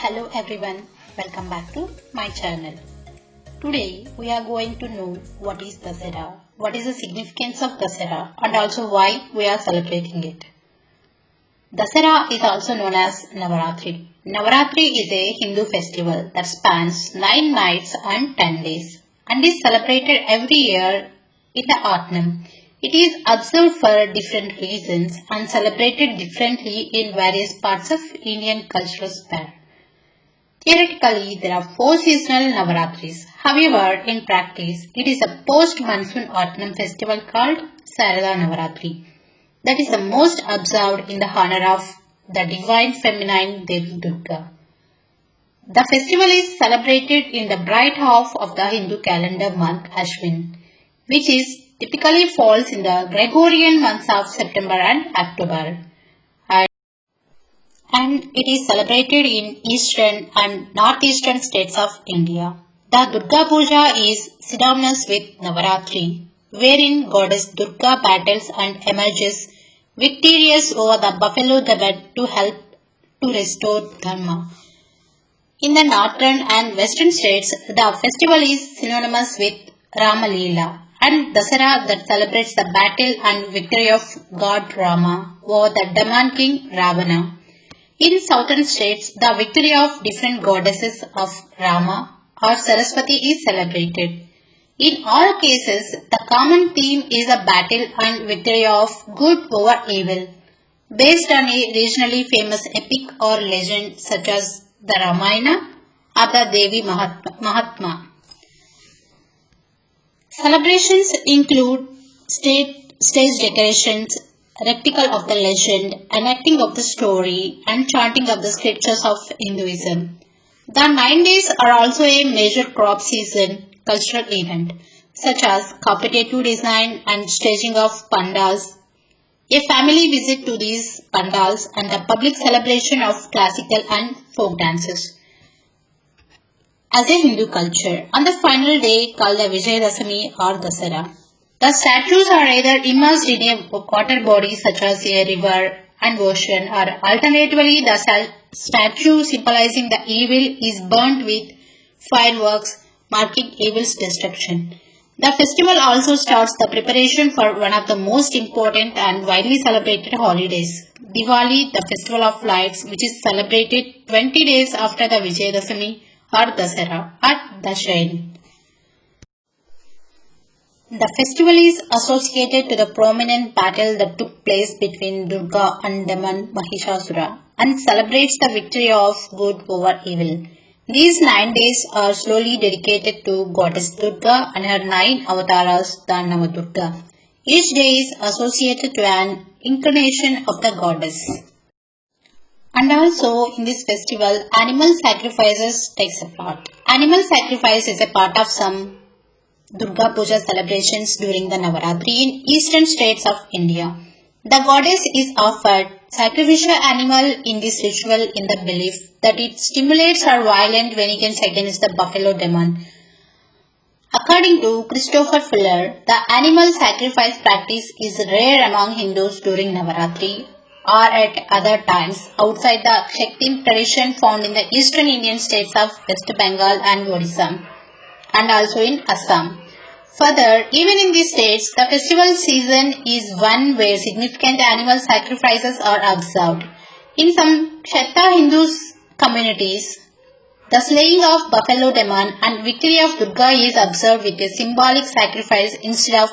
Hello everyone, welcome back to my channel. Today we are going to know what is Dasara, what is the significance of Dasara and also why we are celebrating it. Dasara is also known as Navaratri. Navaratri is a Hindu festival that spans 9 nights and 10 days and is celebrated every year in the autumn. It is observed for different reasons and celebrated differently in various parts of Indian cultural sphere. Theoretically, there are 4 seasonal Navaratris. However, in practice, it is a post-monsoon autumn festival called Sarada Navaratri that is the most observed in the honor of the divine feminine Devi Durga. The festival is celebrated in the bright half of the Hindu calendar month Ashwin, which typically falls in the Gregorian months of September and October. And it is celebrated in eastern and northeastern states of India. The Durga Puja is synonymous with Navaratri, wherein goddess Durga battles and emerges victorious over the buffalo demon to help to restore Dharma. In the northern and western states, the festival is synonymous with Rama Leela and Dasara that celebrates the battle and victory of God Rama over the demon king Ravana. In southern states, the victory of different goddesses of Rama or Saraswati is celebrated. In all cases, the common theme is a battle and victory of good over evil, based on a regionally famous epic or legend such as the Ramayana or the Devi Mahatma. Celebrations include stage decorations, recital of the legend, enacting of the story, and chanting of the scriptures of Hinduism. The 9 days are also a major crop season cultural event, such as competitive design and staging of pandals, a family visit to these pandals, and the public celebration of classical and folk dances. As a Hindu culture, on the final day called the Vijayadashami or Dasara, the statues are either immersed in a water body such as a river and ocean, or alternatively the statue symbolizing the evil is burnt with fireworks marking evil's destruction. The festival also starts the preparation for one of the most important and widely celebrated holidays, Diwali, the festival of lights, which is celebrated 20 days after the Vijayadashami or Dasara or Dashain. The festival is associated to the prominent battle that took place between Durga and demon Mahishasura and celebrates the victory of good over evil. These 9 days are slowly dedicated to goddess Durga and her 9 avatars, the Navadurga. Each day is associated to an incarnation of the goddess. And also in this festival, animal sacrifices takes a part. Animal sacrifice is a part of some Durga Puja celebrations during the Navaratri in eastern states of India. The goddess is offered sacrificial animal in this ritual in the belief that it stimulates her violent vengeance against the buffalo demon. According to Christopher Fuller, the animal sacrifice practice is rare among Hindus during Navaratri or at other times outside the Shakti tradition found in the eastern Indian states of West Bengal and Odisha and also in Assam. Further, even in these states, the festival season is one where significant animal sacrifices are observed. In some Kshatriya Hindu communities, the slaying of buffalo demon and victory of Durga is observed with a symbolic sacrifice instead of